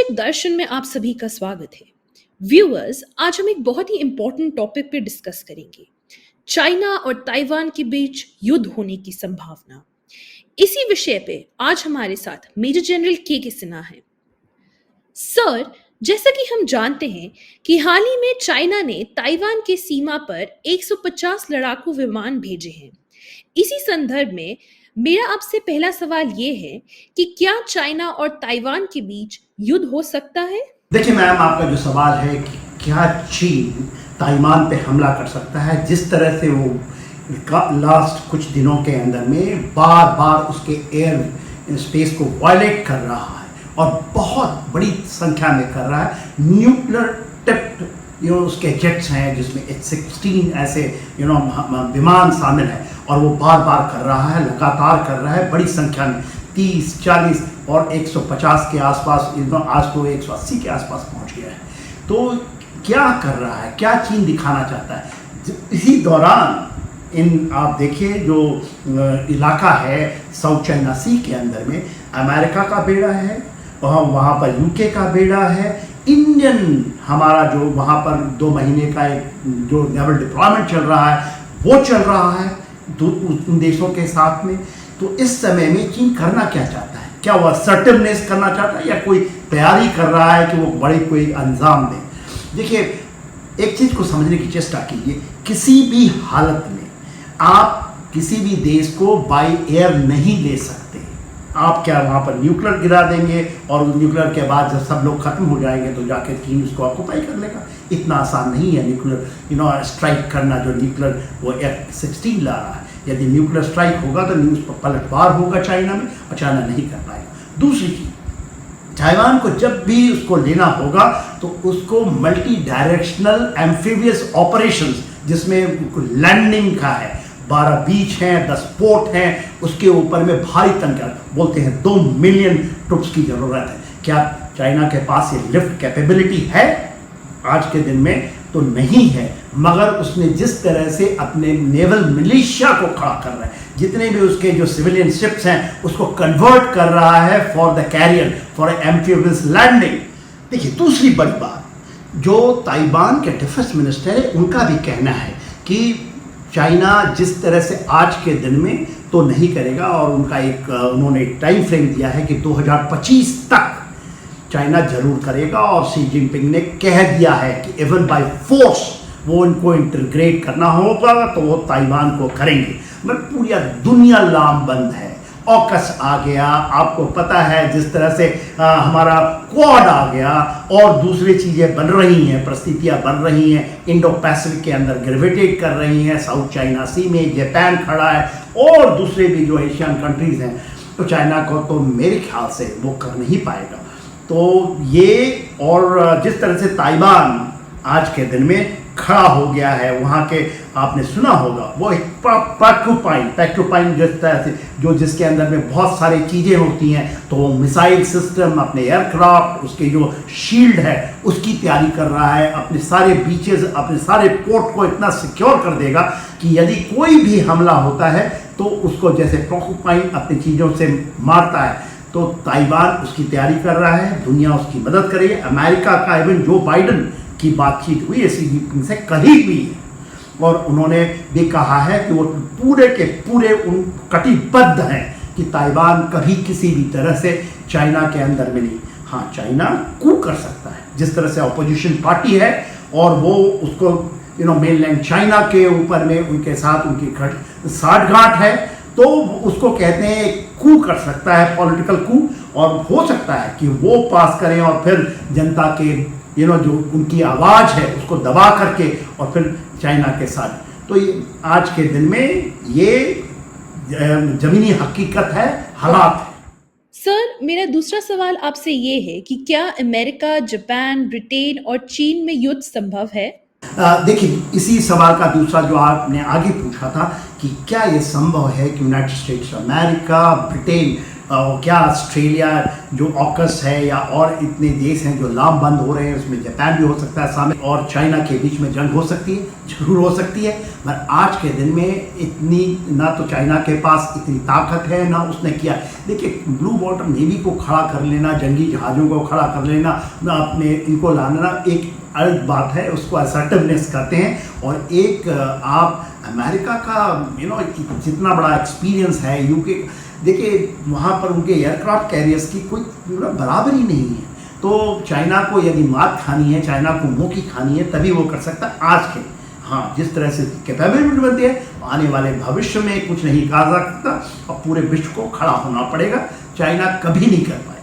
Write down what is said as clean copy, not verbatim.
वैश्विक दर्शन में आप सभी का स्वागत है। व्यूअर्स, आज हम एक बहुत ही इंपॉर्टेंट टॉपिक पे डिस्कस करेंगे। चाइना और ताइवान के बीच युद्ध होने की संभावना। इसी विषय पे आज हमारे साथ मेजर जनरल के सिन्हा हैं। सर, जैसा कि हम जानते हैं कि हाल ही में चाइना ने ताइवान के सीमा पर 150 लड़ाकू विमान भेजे हैं। इसी संदर्भ में मेरा आपसे पहला सवाल ये है कि क्या चाइना और ताइवान के बीच युद्ध हो सकता है? देखिए मैम, आपका जो सवाल है कि क्या चीन ताइवान पे हमला कर सकता है, जिस तरह से वो लास्ट कुछ दिनों के अंदर में बार बार उसके एयर स्पेस को वायलेट कर रहा है और बहुत बड़ी संख्या में कर रहा है। न्यूक्लियर टिप्ड उसके जेट्स हैं जिसमें F-16 ऐसे विमान शामिल है और वो बार बार कर रहा है, लगातार कर रहा है बड़ी संख्या में 30, 40 और 150 के आसपास, आज तो 180 के आसपास पहुंच गया है। तो क्या कर रहा है, क्या चीन दिखाना चाहता है? इसी दौरान आप देखिए जो इलाका है साउथ चाइना सी के अंदर में अमेरिका का बेड़ा है, वहाँ पर यूके का बेड़ा है, इंडियन हमारा जो वहाँ पर 2 महीने का एक जो नेवल डिप्लॉयमेंट चल रहा है वो चल रहा है उन देशों के साथ में। तो इस समय में चीन करना क्या चाहता है? क्या वह असर्टिवनेस करना चाहता है या कोई तैयारी कर रहा है कि वो बड़ी कोई अंजाम दे? देखिए, एक चीज़ को समझने की चेष्टा कीजिए, किसी भी हालत में आप किसी भी देश को बाय एयर नहीं ले सकते। आप क्या वहाँ पर न्यूक्लियर गिरा देंगे और न्यूक्लियर के बाद जब सब लोग खत्म हो जाएंगे तो जाकर चीन उसको ऑक्युपाई कर लेगा? इतना आसान नहीं है न्यूक्लियर स्ट्राइक करना जो न्यूक्लियर वो F-16 ला रहा है। यदि न्यूक्लियर स्ट्राइक होगा तो न्यूज़ पलटवार होगा चाइना में और चाइना नहीं कर पाएगा। दूसरी चीज़, ताइवान को जब भी उसको लेना होगा तो उसको मल्टी डायरेक्शनल एम्फीबियस ऑपरेशंस जिसमें लैंडिंग का है, 12 बीच हैं, 10 पोर्ट हैं, उसके ऊपर में भारी तंत्र बोलते हैं 2 मिलियन ट्रुप्स की ज़रूरत है। क्या चाइना के पास ये लिफ्ट कैपेबिलिटी है? आज के दिन में तो नहीं है, मगर उसने जिस तरह से अपने नेवल मिलिशिया को खड़ा कर रहा है, जितने भी उसके जो सिविलियन शिप्स हैं उसको कन्वर्ट कर रहा है for the carrier, for amphibious landing. देखिए, दूसरी बड़ी बात जो ताइवान के डिफेंस मिनिस्टर है उनका भी कहना है कि चाइना जिस तरह से आज के दिन में तो नहीं करेगा और उनका उन्होंने एक टाइम फ्रेम दिया है कि 2025 तक चाइना जरूर करेगा और शी जिनपिंग ने कह दिया है कि इवन बाय फोर्स वो उनको इंटीग्रेट करना होगा तो वो ताइवान को करेंगे। मगर पूरी दुनिया लामबंद है, ऑकस आ गया, आपको पता है जिस तरह से हमारा क्वाड आ गया और दूसरी चीज़ें बन रही हैं, परिस्थितियाँ बन रही हैं, इंडो पैसिफिक के अंदर ग्रेविटेट कर रही हैं, साउथ चाइना सी में जापान खड़ा है और दूसरे भी जो एशियन कंट्रीज़ हैं। तो चाइना को तो मेरे ख्याल से वो कर नहीं पाएगा। तो ये और जिस तरह से ताइवान आज के दिन में खड़ा हो गया है, वहाँ के आपने सुना होगा वो एक पैक्टोपाइन जिस तरह से जो जिसके अंदर में बहुत सारी चीज़ें होती हैं, तो वो मिसाइल सिस्टम, अपने एयरक्राफ्ट, उसके जो शील्ड है उसकी तैयारी कर रहा है, अपने सारे बीचेस, अपने सारे पोर्ट को इतना सिक्योर कर देगा कि यदि कोई भी हमला होता है तो उसको जैसे पैक्टोपाइन अपनी चीज़ों से मारता है, तो ताइवान उसकी तैयारी कर रहा है, दुनिया उसकी मदद करेगी। अमेरिका का इवन जो बाइडन की बातचीत हुई शी जिनपिंग से कही हुई है और उन्होंने भी कहा है कि वो पूरे के पूरे उन कटिबद्ध हैं कि ताइवान कभी किसी भी तरह से चाइना के अंदर में नहीं। हाँ, चाइना कू कर सकता है, जिस तरह से अपोजिशन पार्टी है और वो उसको मेनलैंड चाइना के ऊपर में उनके साथ उनकी साठगांठ है, तो उसको कहते हैं कू कर सकता है, पॉलिटिकल कू, और हो सकता है कि वो पास करें और फिर जनता के जो उनकी आवाज़ है उसको दबा करके और फिर चाइना के साथ। तो ये आज के दिन में ये ज़मीनी हकीकत है, हालात है। सर, मेरा दूसरा सवाल आपसे ये है कि क्या अमेरिका, जापान, ब्रिटेन और चीन में युद्ध संभव है? देखिए, इसी सवाल का दूसरा जो आपने आगे पूछा था कि क्या ये संभव है कि यूनाइटेड स्टेट्स अमेरिका, ब्रिटेन, क्या ऑस्ट्रेलिया जो ऑकस है या और इतने देश हैं जो लामबंद हो रहे हैं, उसमें जापान भी हो सकता है शामिल, और चाइना के बीच में जंग हो सकती है? जरूर हो सकती है, पर आज के दिन में इतनी ना तो चाइना के पास इतनी ताकत है ना उसने किया। देखिए, ब्लू वाटर नेवी को खड़ा कर लेना, जंगी जहाज़ों को खड़ा कर लेना, ना अपने इनको लाना एक अलग बात है, उसको असर्टिवनेस कहते हैं। और एक आप अमेरिका का जितना बड़ा एक्सपीरियंस है, यूके, देखिए वहाँ पर उनके एयरक्राफ्ट कैरियर्स की कोई बराबरी नहीं है। तो चाइना को यदि मात खानी है, चाइना को मुँह की खानी है, तभी वो कर सकता है। आज के हाँ जिस तरह से कैपेबिलिटी बनती है, आने वाले भविष्य में कुछ नहीं कहा जा सकता और पूरे विश्व को खड़ा होना पड़ेगा। चाइना कभी नहीं कर पाएगा।